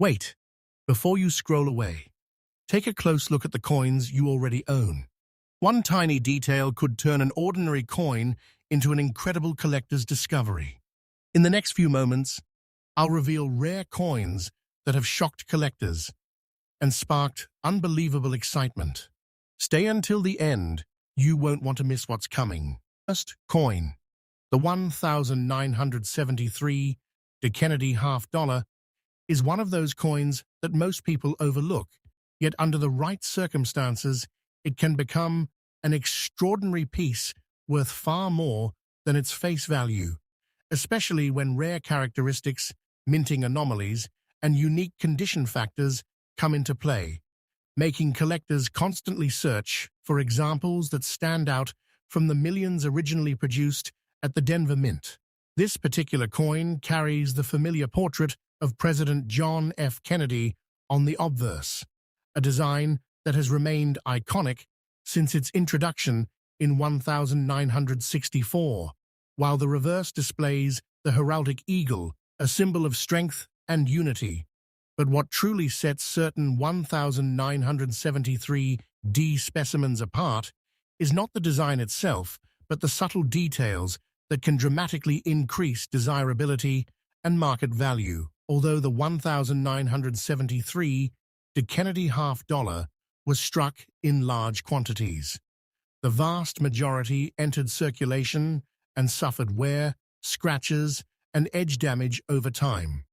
Wait, before you scroll away, take a close look at the coins you already own. One tiny detail could turn an ordinary coin into an incredible collector's discovery. In the next few moments, I'll reveal rare coins that have shocked collectors and sparked unbelievable excitement. Stay until the end. You won't want to miss what's coming. First coin. The 1973 Kennedy half-dollar is one of those coins that most people overlook, yet under the right circumstances, it can become an extraordinary piece worth far more than its face value, especially when rare characteristics, minting anomalies, and unique condition factors come into play, making collectors constantly search for examples that stand out from the millions originally produced at the Denver Mint. This particular coin carries the familiar portrait of President John F. Kennedy on the obverse, a design that has remained iconic since its introduction in 1964, while the reverse displays the heraldic eagle, a symbol of strength and unity. But what truly sets certain 1973D specimens apart is not the design itself, but the subtle details that can dramatically increase desirability and market value. Although the 1973 Kennedy half-dollar was struck in large quantities, the vast majority entered circulation and suffered wear, scratches, and edge damage over time,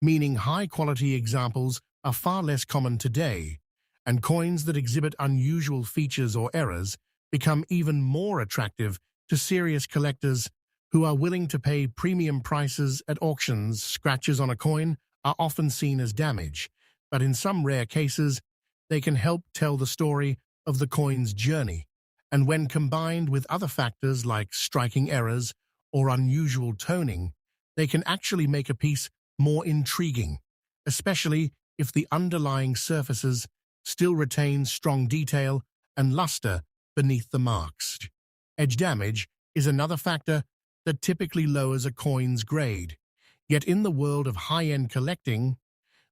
meaning high-quality examples are far less common today, and coins that exhibit unusual features or errors become even more attractive to serious collectors who are willing to pay premium prices at auctions. Scratches on a coin are often seen as damage, but in some rare cases, they can help tell the story of the coin's journey, and when combined with other factors like striking errors or unusual toning, they can actually make a piece more intriguing, especially if the underlying surfaces still retain strong detail and luster beneath the marks. Edge damage is another factor that typically lowers a coin's grade. Yet in the world of high-end collecting,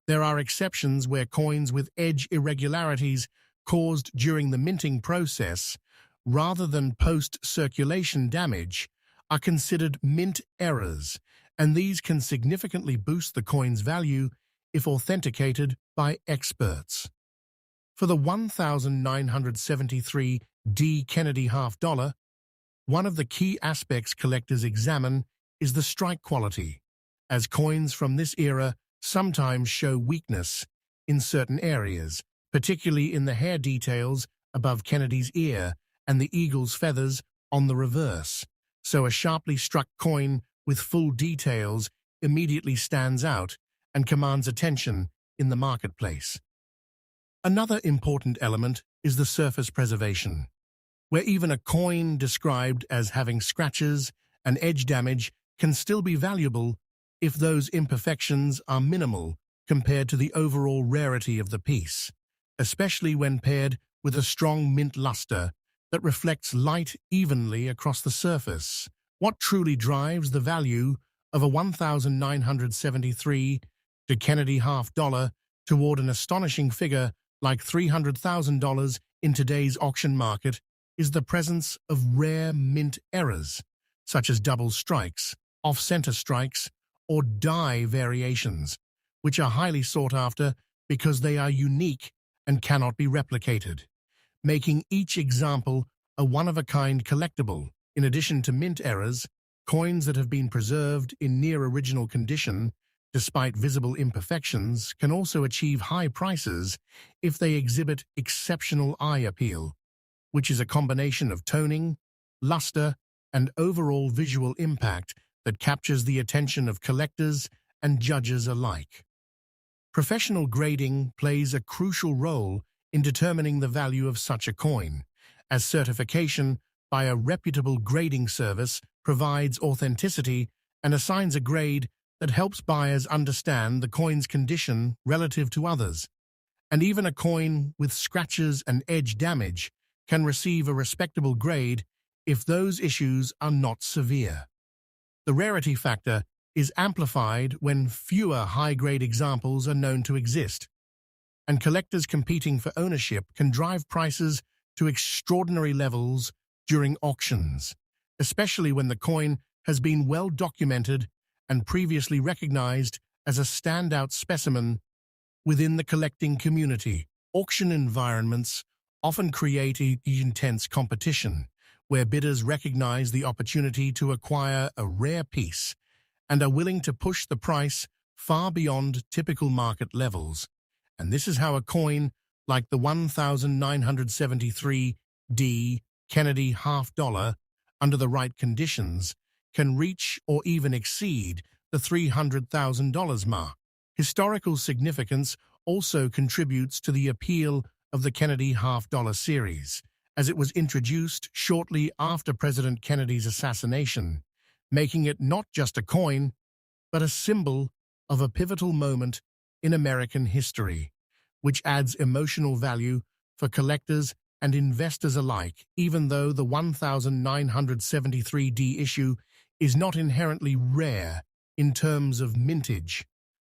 there are exceptions where coins with edge irregularities caused during the minting process, rather than post-circulation damage, are considered mint errors, and these can significantly boost the coin's value if authenticated by experts. For the 1973D Kennedy half-dollar, one of the key aspects collectors examine is the strike quality, as coins from this era sometimes show weakness in certain areas, particularly in the hair details above Kennedy's ear and the eagle's feathers on the reverse. So a sharply struck coin with full details immediately stands out and commands attention in the marketplace. Another important element is the surface preservation, where even a coin described as having scratches and edge damage can still be valuable if those imperfections are minimal compared to the overall rarity of the piece, especially when paired with a strong mint luster that reflects light evenly across the surface. What truly drives the value of a 1973 Kennedy half-dollar toward an astonishing figure like $300,000 in today's auction market is the presence of rare mint errors, such as double strikes, off-center strikes, or die variations, which are highly sought after because they are unique and cannot be replicated, making each example a one-of-a-kind collectible. In addition to mint errors, coins that have been preserved in near-original condition despite visible imperfections can also achieve high prices if they exhibit exceptional eye appeal, which is a combination of toning, luster, and overall visual impact that captures the attention of collectors and judges alike. Professional grading plays a crucial role in determining the value of such a coin, as certification by a reputable grading service provides authenticity and assigns a grade that helps buyers understand the coin's condition relative to others. And even a coin with scratches and edge damage can receive a respectable grade if those issues are not severe. The rarity factor is amplified when fewer high-grade examples are known to exist, and collectors competing for ownership can drive prices to extraordinary levels during auctions, especially when the coin has been well documented and previously recognized as a standout specimen within the collecting community. Auction environments often create intense competition, where bidders recognize the opportunity to acquire a rare piece and are willing to push the price far beyond typical market levels. And this is how a coin like the 1973D Kennedy half-dollar, under the right conditions, can reach or even exceed the $300,000 mark. Historical significance also contributes to the appeal of the Kennedy half-dollar series, as it was introduced shortly after President Kennedy's assassination, making it not just a coin, but a symbol of a pivotal moment in American history, which adds emotional value for collectors and investors alike. Even though the 1973D issue is not inherently rare in terms of mintage,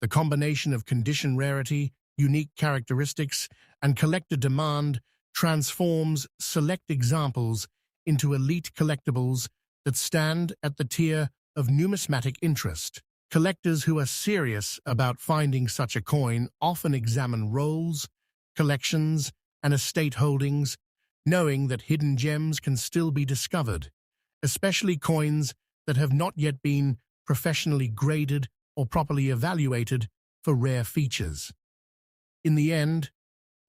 the combination of condition rarity, unique characteristics, and collector demand transforms select examples into elite collectibles that stand at the tier of numismatic interest. Collectors who are serious about finding such a coin often examine rolls, collections, and estate holdings, knowing that hidden gems can still be discovered, especially coins that have not yet been professionally graded or properly evaluated for rare features. In the end,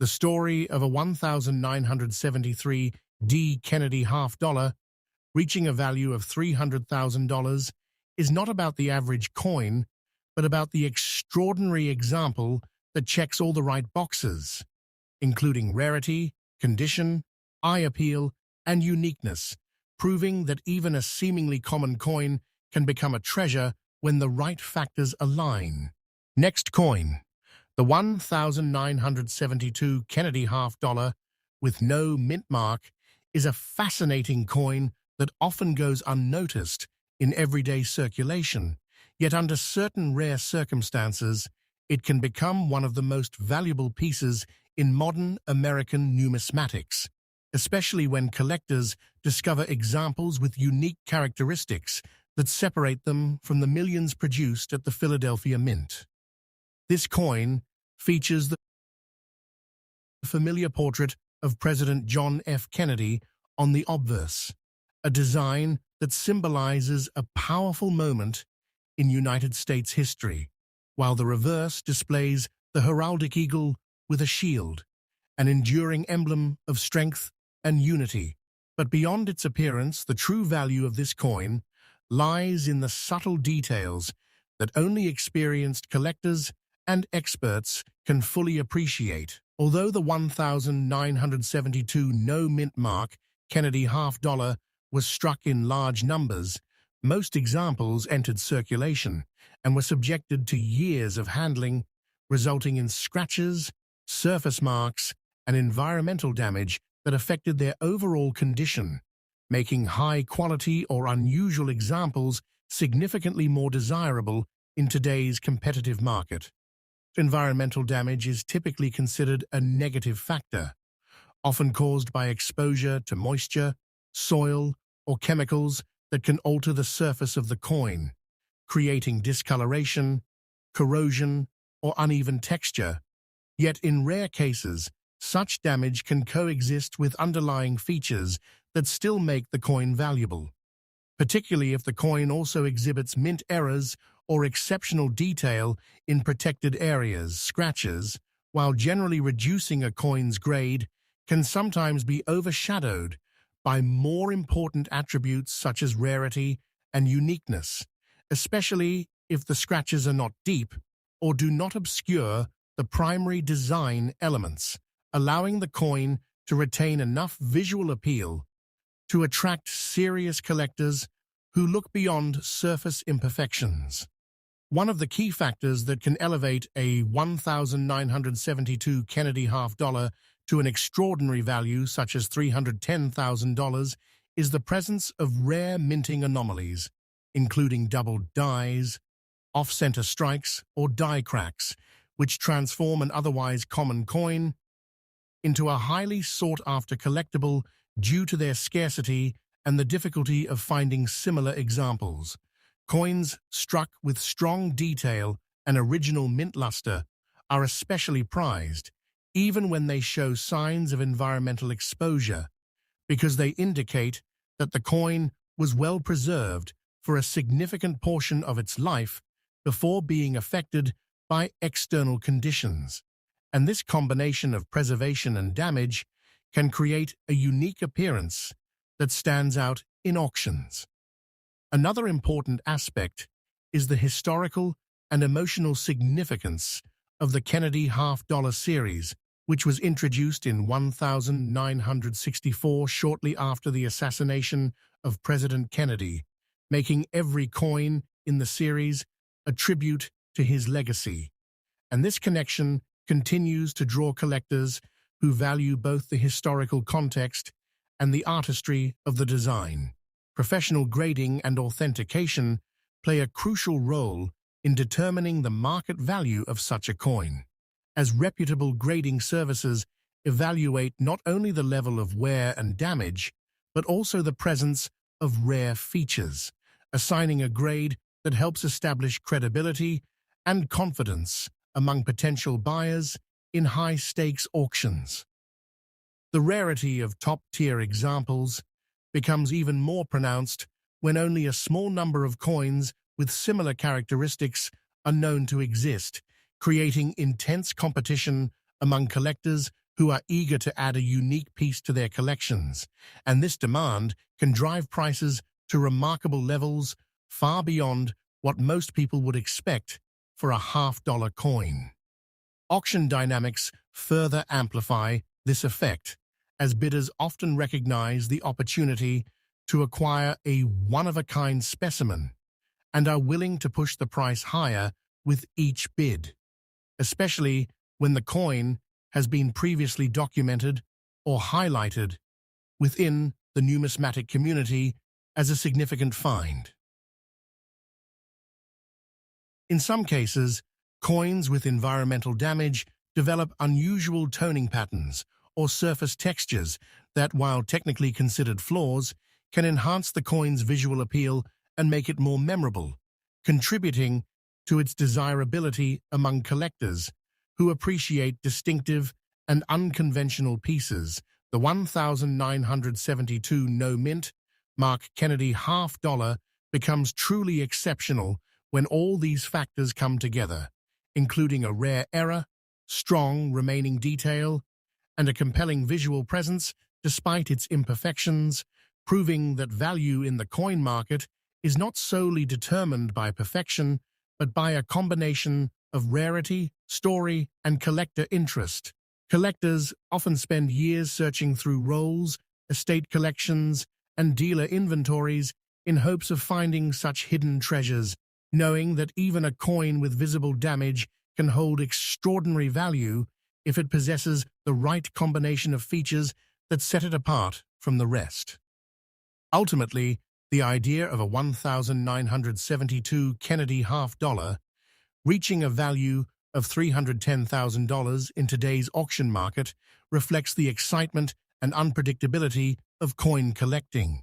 the story of a 1973D Kennedy half-dollar reaching a value of $300,000 is not about the average coin, but about the extraordinary example that checks all the right boxes, including rarity, condition, eye appeal, and uniqueness, proving that even a seemingly common coin can become a treasure when the right factors align. Next coin, the 1972 Kennedy half-dollar with no mint mark, is a fascinating coin that often goes unnoticed in everyday circulation, yet under certain rare circumstances, it can become one of the most valuable pieces in modern American numismatics, especially when collectors discover examples with unique characteristics that separate them from the millions produced at the Philadelphia Mint. This coin features the familiar portrait of President John F. Kennedy on the obverse, a design that symbolizes a powerful moment in United States history, while the reverse displays the heraldic eagle with a shield, an enduring emblem of strength and unity. But beyond its appearance, the true value of this coin lies in the subtle details that only experienced collectors and experts can fully appreciate. Although the 1972 no-mint mark Kennedy half-dollar was struck in large numbers, most examples entered circulation and were subjected to years of handling, resulting in scratches, surface marks, and environmental damage that affected their overall condition, making high-quality or unusual examples significantly more desirable in today's competitive market. Environmental damage is typically considered a negative factor, often caused by exposure to moisture, soil, or chemicals that can alter the surface of the coin, creating discoloration, corrosion, or uneven texture. Yet in rare cases, such damage can coexist with underlying features that still make the coin valuable, particularly if the coin also exhibits mint errors or exceptional detail in protected areas. Scratches, while generally reducing a coin's grade, can sometimes be overshadowed by more important attributes such as rarity and uniqueness, especially if the scratches are not deep or do not obscure the primary design elements, allowing the coin to retain enough visual appeal to attract serious collectors who look beyond surface imperfections. One of the key factors that can elevate a 1972 Kennedy half-dollar to an extraordinary value such as $310,000 is the presence of rare minting anomalies, including doubled dies, off-center strikes, or die cracks, which transform an otherwise common coin into a highly sought-after collectible due to their scarcity and the difficulty of finding similar examples. Coins struck with strong detail and original mint luster are especially prized, even when they show signs of environmental exposure, because they indicate that the coin was well preserved for a significant portion of its life before being affected by external conditions. And this combination of preservation and damage can create a unique appearance that stands out in auctions. Another important aspect is the historical and emotional significance of the Kennedy half-dollar series, which was introduced in 1964 shortly after the assassination of President Kennedy, making every coin in the series a tribute to his legacy. And this connection continues to draw collectors who value both the historical context and the artistry of the design. Professional grading and authentication play a crucial role in determining the market value of such a coin, as reputable grading services evaluate not only the level of wear and damage, but also the presence of rare features, assigning a grade that helps establish credibility and confidence among potential buyers in high-stakes auctions. The rarity of top-tier examples becomes even more pronounced when only a small number of coins with similar characteristics are known to exist, creating intense competition among collectors who are eager to add a unique piece to their collections. And this demand can drive prices to remarkable levels far beyond what most people would expect for a half-dollar coin. Auction dynamics further amplify this effect, as bidders often recognize the opportunity to acquire a one-of-a-kind specimen and are willing to push the price higher with each bid, especially when the coin has been previously documented or highlighted within the numismatic community as a significant find. In some cases, coins with environmental damage develop unusual toning patterns or surface textures that, while technically considered flaws, can enhance the coin's visual appeal and make it more memorable, contributing to its desirability among collectors who appreciate distinctive and unconventional pieces. The 1972 no-mint Mark Kennedy half-dollar becomes truly exceptional when all these factors come together, including a rare error, strong remaining detail, and a compelling visual presence despite its imperfections, proving that value in the coin market is not solely determined by perfection, but by a combination of rarity, story, and collector interest. Collectors often spend years searching through rolls, estate collections, and dealer inventories in hopes of finding such hidden treasures, knowing that even a coin with visible damage can hold extraordinary value if it possesses the right combination of features that set it apart from the rest. Ultimately, the idea of a 1972 Kennedy half-dollar reaching a value of $310,000 in today's auction market reflects the excitement and unpredictability of coin collecting,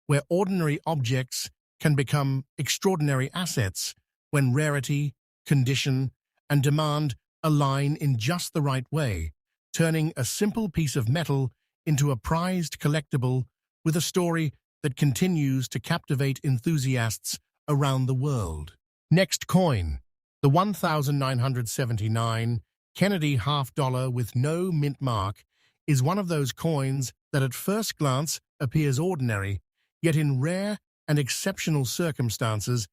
where ordinary objects can become extraordinary assets when rarity, condition, and demand align in just the right way, turning a simple piece of metal into a prized collectible with a story that continues to captivate enthusiasts around the world. Next coin, the 1979 Kennedy half-dollar with no mint mark, is one of those coins that at first glance appears ordinary, yet in rare and exceptional circumstances,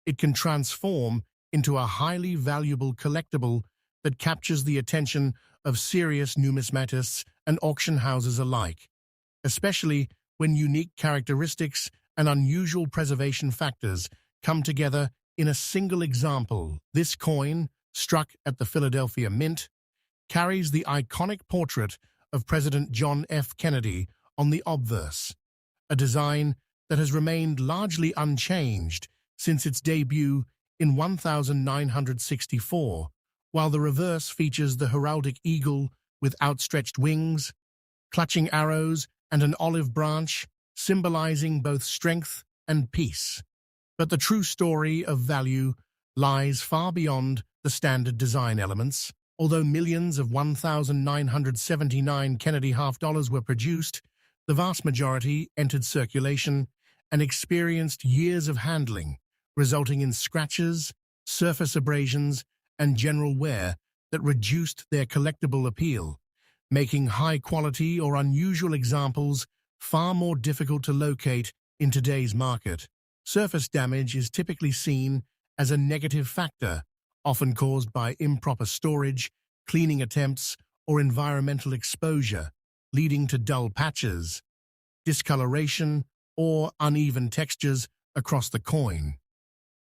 it can transform into a highly valuable collectible that captures the attention of serious numismatists and auction houses alike, especially when unique characteristics and unusual preservation factors come together in a single example. This coin, struck at the Philadelphia Mint, carries the iconic portrait of President John F. Kennedy on the obverse, a design that has remained largely unchanged since its debut in 1964, while the reverse features the heraldic eagle with outstretched wings, clutching arrows, and an olive branch, symbolizing both strength and peace. But the true story of value lies far beyond the standard design elements. Although millions of 1,979 Kennedy half dollars were produced, the vast majority entered circulation and experienced years of handling, resulting in scratches, surface abrasions, and general wear that reduced their collectible appeal, making high-quality or unusual examples far more difficult to locate in today's market. Surface damage is typically seen as a negative factor, often caused by improper storage, cleaning attempts, or environmental exposure, leading to dull patches, discoloration, or uneven textures across the coin.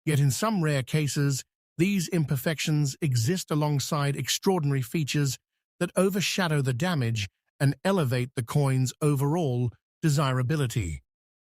Yet in some rare cases, these imperfections exist alongside extraordinary features that overshadow the damage and elevate the coin's overall desirability.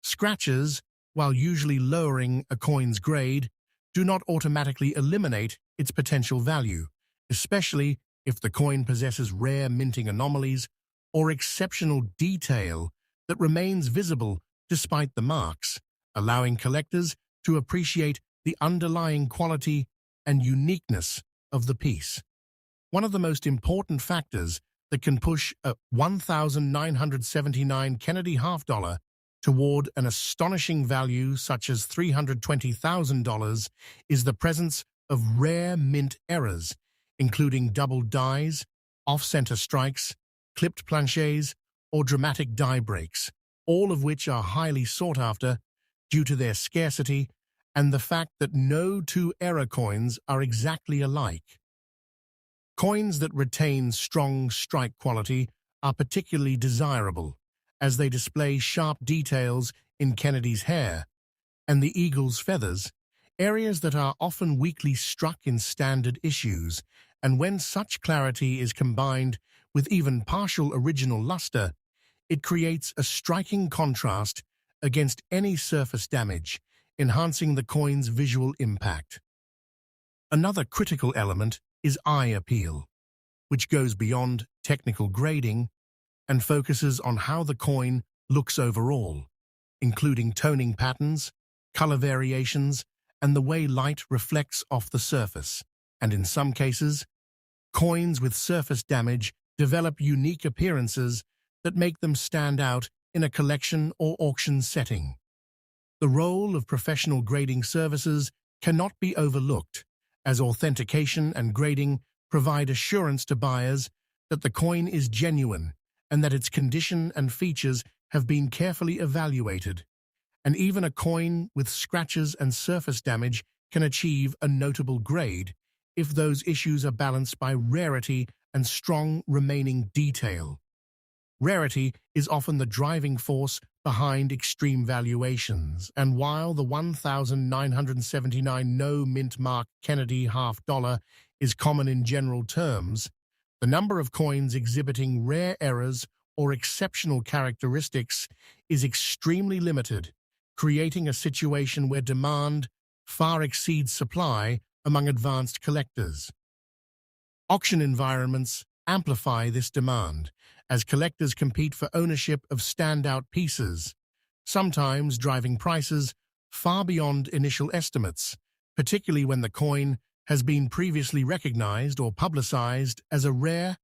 Scratches, while usually lowering a coin's grade, do not automatically eliminate its potential value, especially if the coin possesses rare minting anomalies or exceptional detail that remains visible despite the marks, allowing collectors to appreciate the underlying quality and uniqueness of the piece. One of the most important factors that can push a 1,979 Kennedy half dollar toward an astonishing value such as $320,000 is the presence of rare mint errors, including double dies, off-center strikes, clipped planchets, or dramatic die breaks, all of which are highly sought after due to their scarcity and the fact that no two error coins are exactly alike. Coins that retain strong strike quality are particularly desirable, as they display sharp details in Kennedy's hair and the eagle's feathers, areas that are often weakly struck in standard issues, and when such clarity is combined with even partial original luster, it creates a striking contrast against any surface damage, enhancing the coin's visual impact. Another critical element is eye appeal, which goes beyond technical grading and focuses on how the coin looks overall, including toning patterns, color variations, and the way light reflects off the surface. And in some cases, coins with surface damage develop unique appearances that make them stand out in a collection or auction setting. The role of professional grading services cannot be overlooked, as authentication and grading provide assurance to buyers that the coin is genuine and that its condition and features have been carefully evaluated. And even a coin with scratches and surface damage can achieve a notable grade if those issues are balanced by rarity and strong remaining detail. Rarity is often the driving force behind extreme valuations, and while the 1,979 no-mint mark Kennedy half dollar is common in general terms, the number of coins exhibiting rare errors or exceptional characteristics is extremely limited, creating a situation where demand far exceeds supply among advanced collectors. Auction environments amplify this demand, as collectors compete for ownership of standout pieces, sometimes driving prices far beyond initial estimates, particularly when the coin has been previously recognized or publicized as a rare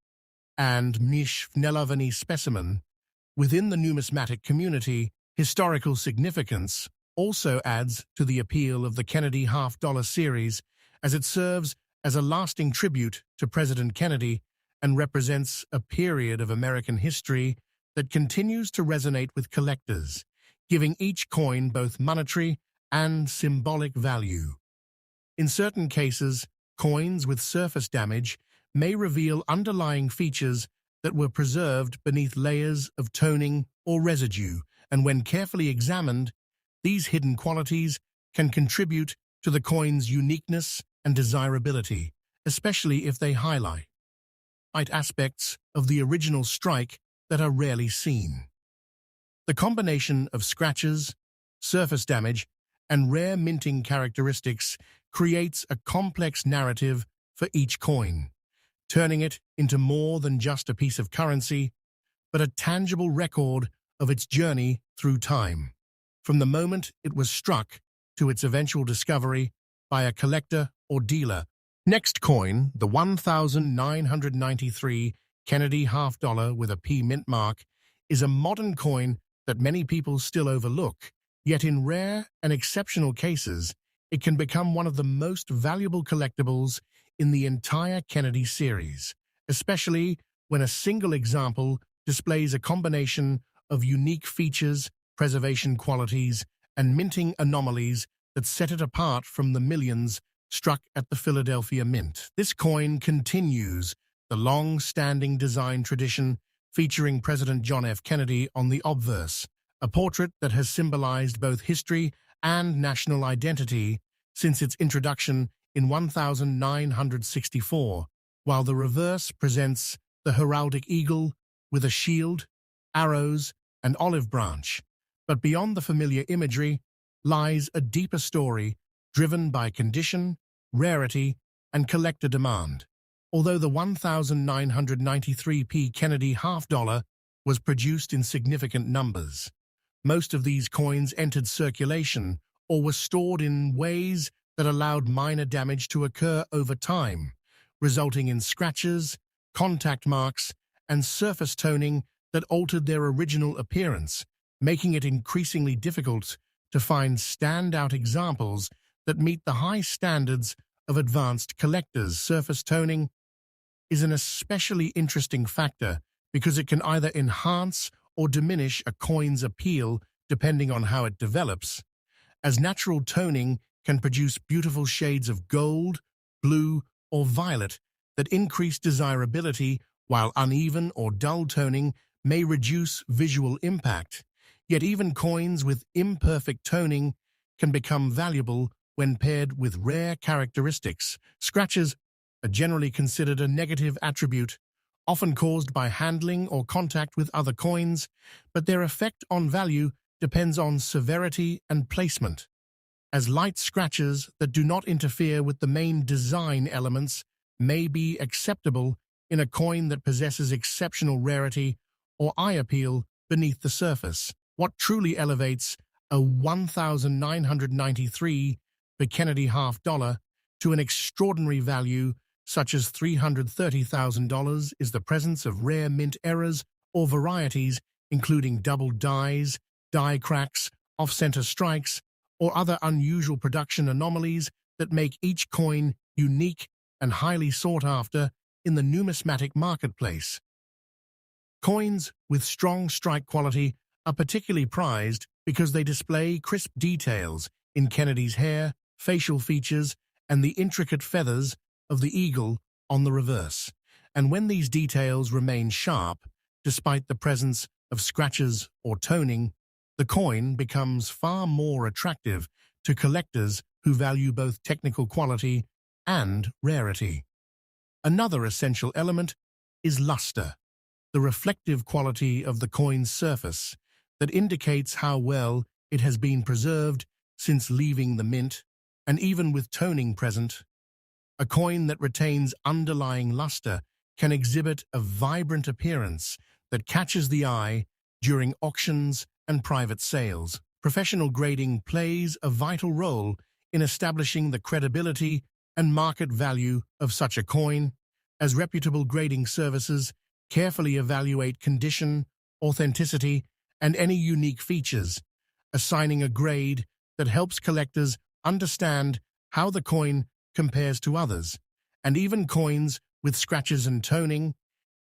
and niche Nelavani specimen. Within the numismatic community, historical significance also adds to the appeal of the Kennedy half dollar series, as it serves as a lasting tribute to President Kennedy and represents a period of American history that continues to resonate with collectors, giving each coin both monetary and symbolic value. In certain cases, coins with surface damage may reveal underlying features that were preserved beneath layers of toning or residue, and when carefully examined, these hidden qualities can contribute to the coin's uniqueness and desirability, especially if they highlight aspects of the original strike that are rarely seen. The combination of scratches, surface damage, and rare minting characteristics creates a complex narrative for each coin, turning it into more than just a piece of currency, but a tangible record of its journey through time, from the moment it was struck to its eventual discovery by a collector or dealer. Next coin, the 1993 Kennedy half dollar with a P mint mark, is a modern coin that many people still overlook, yet in rare and exceptional cases, it can become one of the most valuable collectibles in the entire Kennedy series, especially when a single example displays a combination of unique features, preservation qualities, and minting anomalies that set it apart from the millions struck at the Philadelphia Mint. This coin continues the long-standing design tradition featuring President John F. Kennedy on the obverse, a portrait that has symbolized both history and national identity since its introduction in 1964, while the reverse presents the heraldic eagle with a shield, arrows, and olive branch. But beyond the familiar imagery lies a deeper story driven by condition, rarity, and collector demand. Although the 1993 Kennedy half dollar was produced in significant numbers, most of these coins entered circulation or were stored in ways that allowed minor damage to occur over time, resulting in scratches, contact marks, and surface toning that altered their original appearance, making it increasingly difficult to find standout examples that meet the high standards of advanced collectors. Surface toning is an especially interesting factor because it can either enhance or diminish a coin's appeal depending on how it develops, as natural toning can produce beautiful shades of gold, blue, or violet that increase desirability, while uneven or dull toning may reduce visual impact. Yet even coins with imperfect toning can become valuable when paired with rare characteristics. Scratches are generally considered a negative attribute, often caused by handling or contact with other coins, but their effect on value depends on severity and placement, as light scratches that do not interfere with the main design elements may be acceptable in a coin that possesses exceptional rarity or eye appeal beneath the surface. What truly elevates a 1993 Kennedy half dollar to an extraordinary value such as $330,000 is the presence of rare mint errors or varieties, including double dies, die cracks, off-center strikes, or other unusual production anomalies that make each coin unique and highly sought after in the numismatic marketplace. Coins with strong strike quality are particularly prized because they display crisp details in Kennedy's hair, facial features, and the intricate feathers of the eagle on the reverse. And when these details remain sharp, despite the presence of scratches or toning, the coin becomes far more attractive to collectors who value both technical quality and rarity. Another essential element is luster, the reflective quality of the coin's surface that indicates how well it has been preserved since leaving the mint. And even with toning present, a coin that retains underlying luster can exhibit a vibrant appearance that catches the eye during auctions and private sales. Professional grading plays a vital role in establishing the credibility and market value of such a coin, as reputable grading services carefully evaluate condition, authenticity, and any unique features, assigning a grade that helps collectors understand how the coin compares to others. And even coins with scratches and toning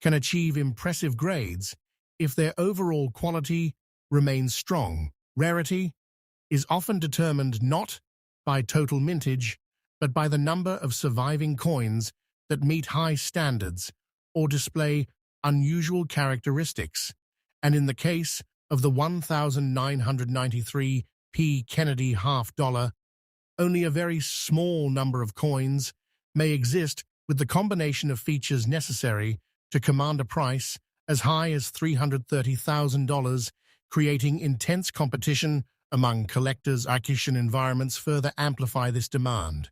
can achieve impressive grades if their overall quality remains strong. Rarity is often determined not by total mintage, but by the number of surviving coins that meet high standards or display unusual characteristics. And in the case of the 1993 Kennedy half dollar, only a very small number of coins may exist with the combination of features necessary to command a price as high as $330,000, creating intense competition among collectors. Acquisition environments further amplify this demand,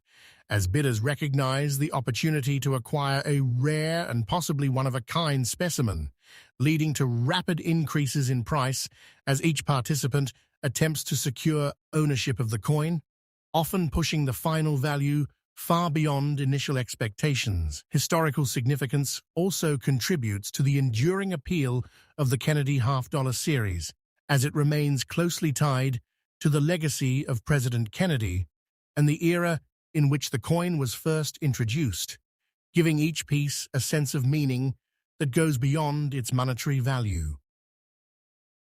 as bidders recognize the opportunity to acquire a rare and possibly one-of-a-kind specimen, leading to rapid increases in price as each participant attempts to secure ownership of the coin, often pushing the final value far beyond initial expectations. Historical significance also contributes to the enduring appeal of the Kennedy half-dollar series, as it remains closely tied to the legacy of President Kennedy and the era in which the coin was first introduced, giving each piece a sense of meaning that goes beyond its monetary value.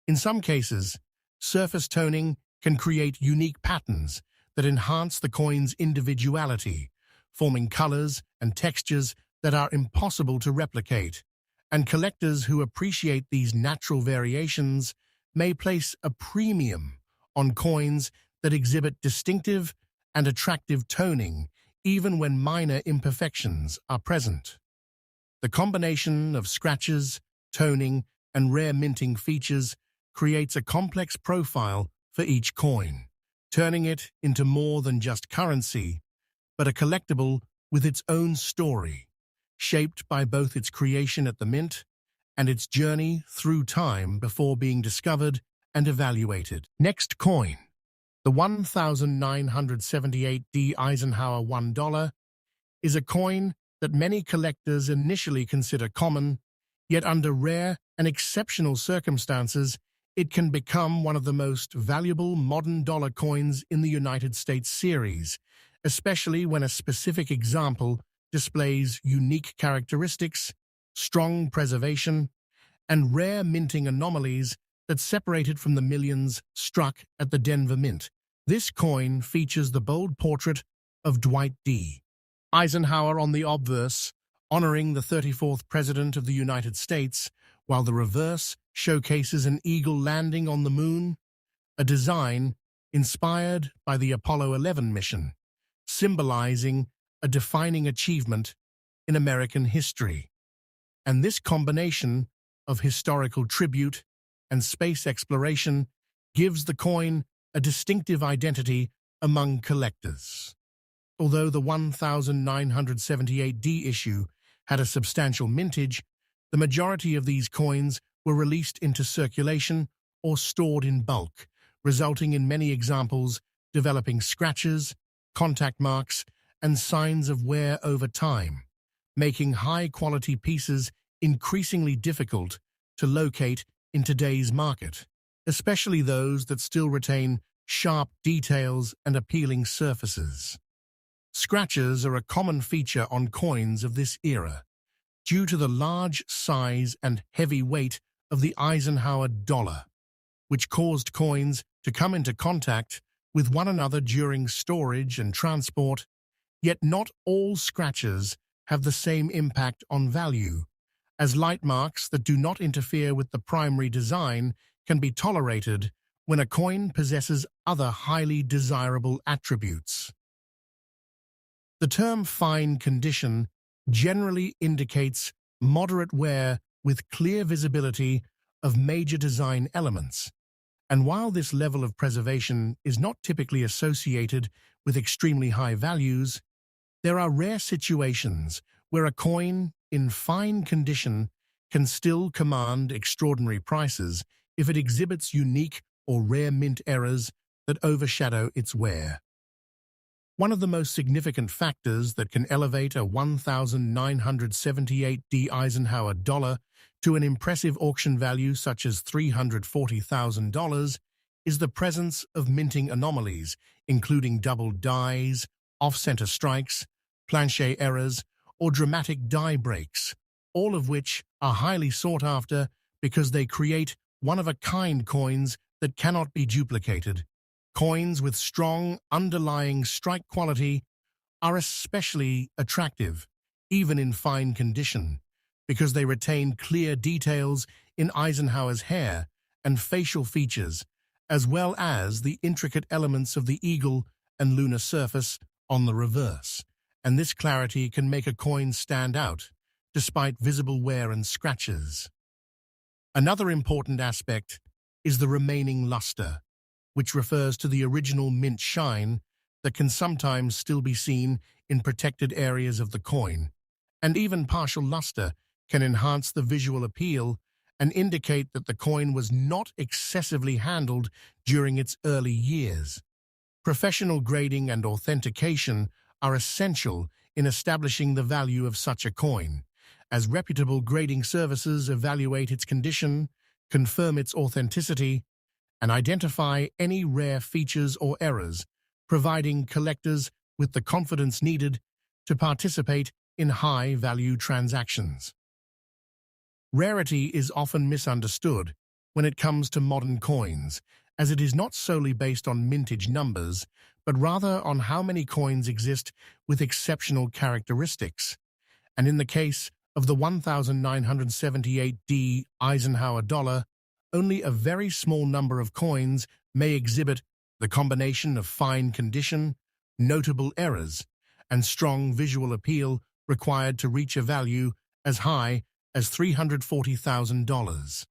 In some cases, surface toning can create unique patterns that enhance the coin's individuality, forming colors and textures that are impossible to replicate, and collectors who appreciate these natural variations may place a premium on coins that exhibit distinctive and attractive toning, even when minor imperfections are present. The combination of scratches, toning, and rare minting features creates a complex profile for each coin, turning it into more than just currency, but a collectible with its own story, shaped by both its creation at the mint and its journey through time before being discovered and evaluated. Next coin, the 1978D Eisenhower $1, is a coin that many collectors initially consider common, yet under rare and exceptional circumstances, it can become one of the most valuable modern dollar coins in the United States series, especially when a specific example displays unique characteristics, strong preservation, and rare minting anomalies that separate it from the millions struck at the Denver Mint. This coin features the bold portrait of Dwight D. Eisenhower on the obverse, honoring the 34th President of the United States, while the reverse showcases an eagle landing on the moon, a design inspired by the Apollo 11 mission, symbolizing a defining achievement in American history. And this combination of historical tribute and space exploration gives the coin a distinctive identity among collectors. Although the 1978D issue had a substantial mintage, the majority of these coins were released into circulation or stored in bulk, resulting in many examples developing scratches, contact marks, and signs of wear over time, making high-quality pieces increasingly difficult to locate in today's market, especially those that still retain sharp details and appealing surfaces. Scratches are a common feature on coins of this era, due to the large size and heavy weight of the Eisenhower dollar, which caused coins to come into contact with one another during storage and transport, yet not all scratches have the same impact on value, as light marks that do not interfere with the primary design can be tolerated when a coin possesses other highly desirable attributes. The term fine condition generally indicates moderate wear with clear visibility of major design elements, and while this level of preservation is not typically associated with extremely high values, there are rare situations where a coin in fine condition can still command extraordinary prices if it exhibits unique or rare mint errors that overshadow its wear. One of the most significant factors that can elevate a 1978D Eisenhower dollar to an impressive auction value such as $340,000 is the presence of minting anomalies, including double dies, off-center strikes, planchet errors, or dramatic die breaks, all of which are highly sought after because they create one-of-a-kind coins that cannot be duplicated. Coins with strong underlying strike quality are especially attractive, even in fine condition, because they retain clear details in Eisenhower's hair and facial features, as well as the intricate elements of the eagle and lunar surface on the reverse. And this clarity can make a coin stand out, despite visible wear and scratches. Another important aspect is the remaining luster, which refers to the original mint shine that can sometimes still be seen in protected areas of the coin, and even partial luster can enhance the visual appeal and indicate that the coin was not excessively handled during its early years. Professional grading and authentication are essential in establishing the value of such a coin, as reputable grading services evaluate its condition, confirm its authenticity, and identify any rare features or errors, providing collectors with the confidence needed to participate in high-value transactions. Rarity is often misunderstood when it comes to modern coins, as it is not solely based on mintage numbers, but rather on how many coins exist with exceptional characteristics. And in the case of the 1978D Eisenhower dollar, only a very small number of coins may exhibit the combination of fine condition, notable errors, and strong visual appeal required to reach a value as high as $340,000.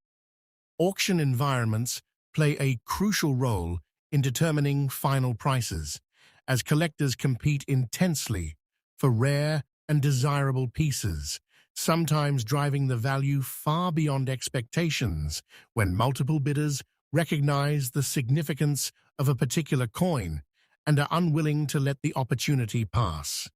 Auction environments play a crucial role in determining final prices, as collectors compete intensely for rare and desirable pieces, sometimes driving the value far beyond expectations when multiple bidders recognize the significance of a particular coin and are unwilling to let the opportunity pass.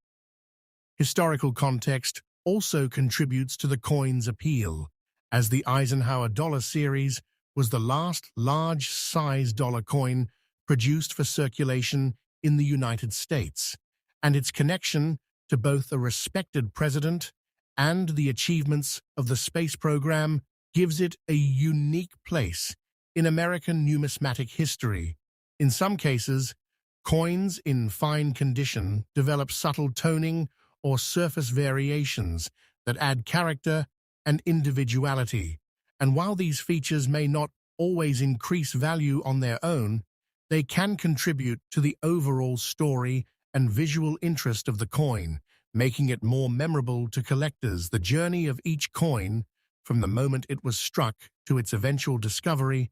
Historical context also contributes to the coin's appeal, as the Eisenhower dollar series was the last large-size dollar coin produced for circulation in the United States, and its connection to both a respected president and the achievements of the space program gives it a unique place in American numismatic history. In some cases, coins in fine condition develop subtle toning or surface variations that add character and individuality, and while these features may not always increase value on their own, they can contribute to the overall story and visual interest of the coin, making it more memorable to collectors. The journey of each coin, from the moment it was struck to its eventual discovery,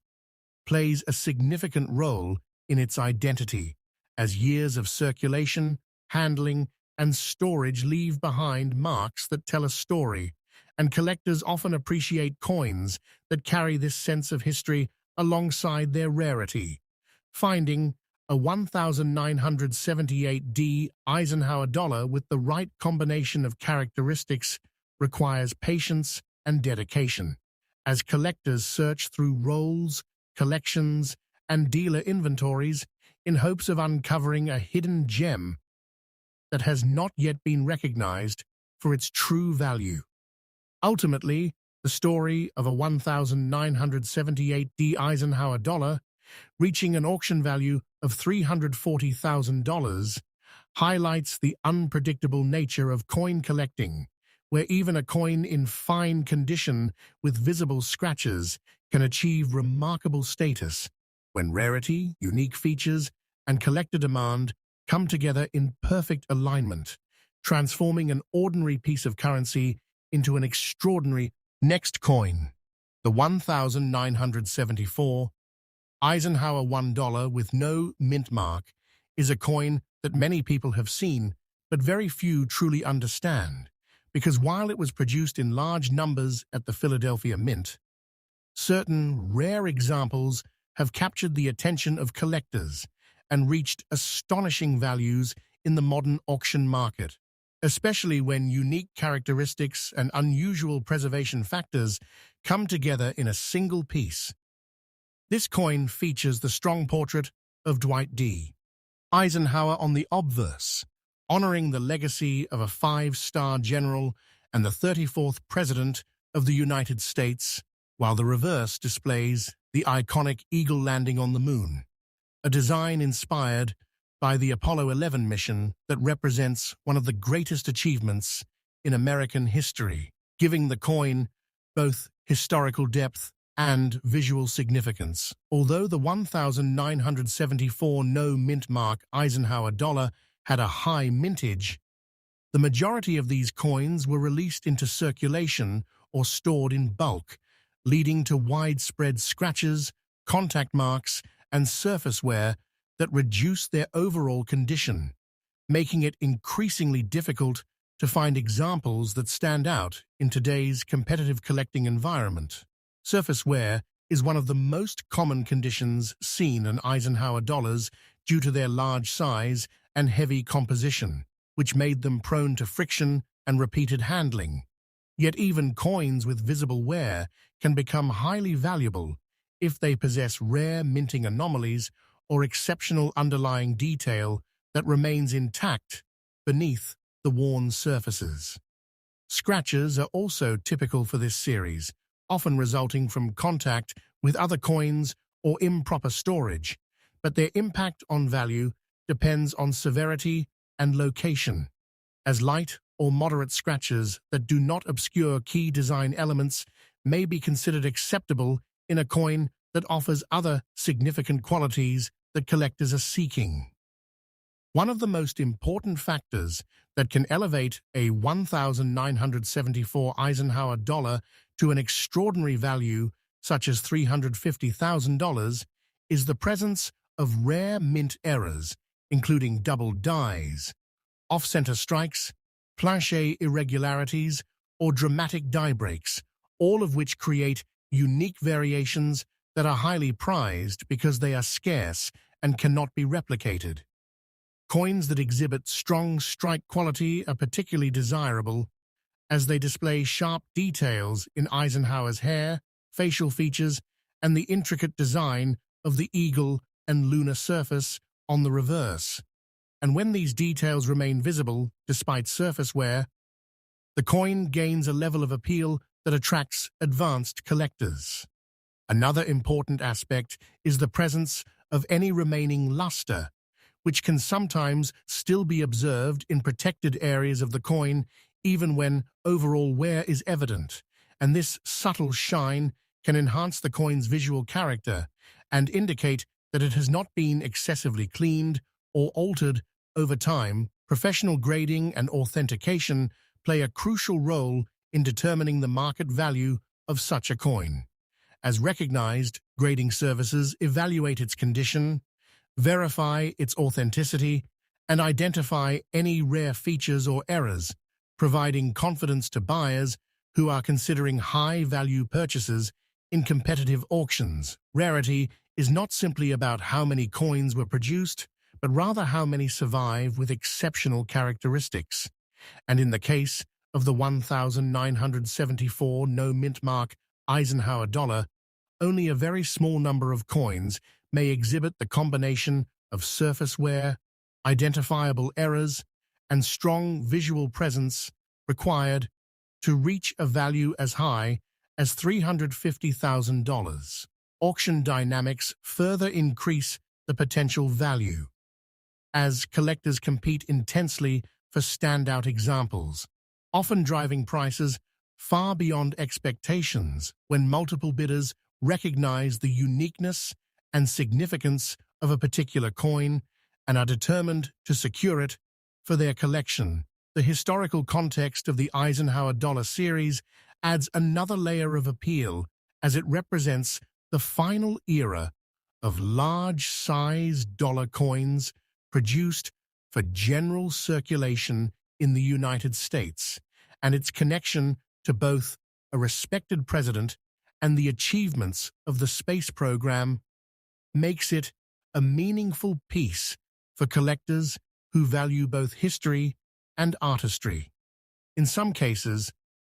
plays a significant role in its identity, as years of circulation, handling, and storage leave behind marks that tell a story, and collectors often appreciate coins that carry this sense of history alongside their rarity. Finding a 1978D Eisenhower dollar with the right combination of characteristics requires patience and dedication, as collectors search through rolls, collections, and dealer inventories in hopes of uncovering a hidden gem that has not yet been recognized for its true value. Ultimately, the story of a 1978D Eisenhower dollar reaching an auction value of $340,000 highlights the unpredictable nature of coin collecting, where even a coin in fine condition with visible scratches can achieve remarkable status when rarity, unique features, and collector demand come together in perfect alignment, transforming an ordinary piece of currency into an extraordinary next coin. The 1974 Eisenhower $1 with no mint mark is a coin that many people have seen, but very few truly understand, because while it was produced in large numbers at the Philadelphia Mint, certain rare examples have captured the attention of collectors and reached astonishing values in the modern auction market, especially when unique characteristics and unusual preservation factors come together in a single piece. This coin features the strong portrait of Dwight D. Eisenhower on the obverse, honoring the legacy of a five-star general and the 34th President of the United States, while the reverse displays the iconic eagle landing on the moon, a design inspired by the Apollo 11 mission that represents one of the greatest achievements in American history, giving the coin both historical depth and visual significance. Although the 1974 no mint mark Eisenhower dollar had a high mintage, the majority of these coins were released into circulation or stored in bulk, leading to widespread scratches, contact marks, and surface wear that reduce their overall condition, making it increasingly difficult to find examples that stand out in today's competitive collecting environment. Surface wear is one of the most common conditions seen in Eisenhower dollars due to their large size and heavy composition, which made them prone to friction and repeated handling. Yet even coins with visible wear can become highly valuable if they possess rare minting anomalies or exceptional underlying detail that remains intact beneath the worn surfaces. Scratches are also typical for this series, often resulting from contact with other coins or improper storage, but their impact on value depends on severity and location, as light or moderate scratches that do not obscure key design elements may be considered acceptable in a coin that offers other significant qualities that collectors are seeking. One of the most important factors that can elevate a 1,974 Eisenhower dollar to an extraordinary value such as $350,000 is the presence of rare mint errors, including double dies, off-center strikes, planche irregularities, or dramatic die breaks, all of which create unique variations that are highly prized because they are scarce and cannot be replicated. Coins that exhibit strong strike quality are particularly desirable as they display sharp details in Eisenhower's hair, facial features, and the intricate design of the eagle and lunar surface on the reverse. And when these details remain visible despite surface wear, the coin gains a level of appeal that attracts advanced collectors. Another important aspect is the presence of any remaining luster, which can sometimes still be observed in protected areas of the coin even when overall wear is evident, and this subtle shine can enhance the coin's visual character and indicate that it has not been excessively cleaned or altered over time. Professional grading and authentication play a crucial role in determining the market value of such a coin. As recognized grading services evaluate its condition, verify its authenticity, and identify any rare features or errors, providing confidence to buyers who are considering high-value purchases in competitive auctions. Rarity is not simply about how many coins were produced, but rather how many survive with exceptional characteristics. And in the case of the 1,974 no-mint mark Eisenhower dollar, only a very small number of coins may exhibit the combination of surface wear, identifiable errors, and strong visual presence required to reach a value as high as $350,000. Auction dynamics further increase the potential value, as collectors compete intensely for standout examples, often driving prices far beyond expectations when multiple bidders recognize the uniqueness and significance of a particular coin and are determined to secure it for their collection. The historical context of the Eisenhower dollar series adds another layer of appeal as it represents the final era of large-sized dollar coins produced for general circulation in the United States, and its connection to both a respected president and the achievements of the space program makes it a meaningful piece for collectors who value both history and artistry. In some cases,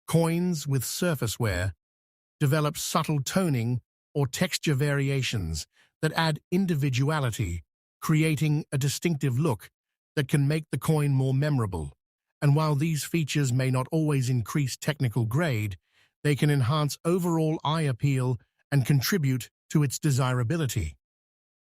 coins with surface wear develop subtle toning or texture variations that add individuality, creating a distinctive look that can make the coin more memorable. And while these features may not always increase technical grade, they can enhance overall eye appeal and contribute to its desirability.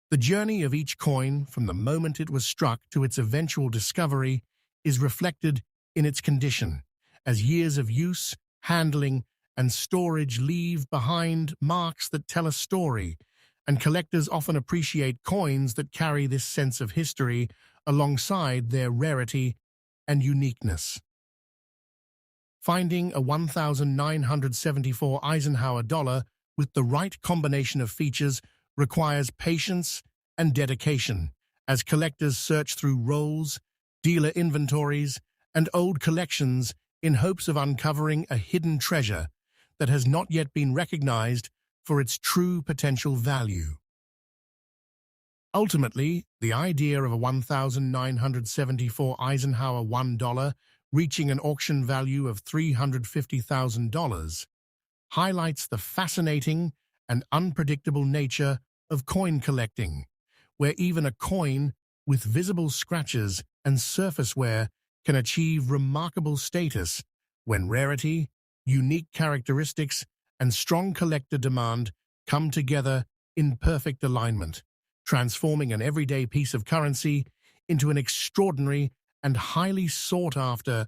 The journey of each coin, from the moment it was struck to its eventual discovery, is reflected in its condition, as years of use, handling, and storage leave behind marks that tell a story, and collectors often appreciate coins that carry this sense of history alongside their rarity and uniqueness. Finding a 1,974 Eisenhower dollar with the right combination of features requires patience and dedication as collectors search through rolls, dealer inventories, and old collections in hopes of uncovering a hidden treasure that has not yet been recognized for its true potential value. Ultimately, the idea of a 1974 Eisenhower $1 reaching an auction value of $350,000 highlights the fascinating and unpredictable nature of coin collecting, where even a coin with visible scratches and surface wear can achieve remarkable status when rarity, unique characteristics, and strong collector demand come together in perfect alignment, transforming an everyday piece of currency into an extraordinary and highly sought-after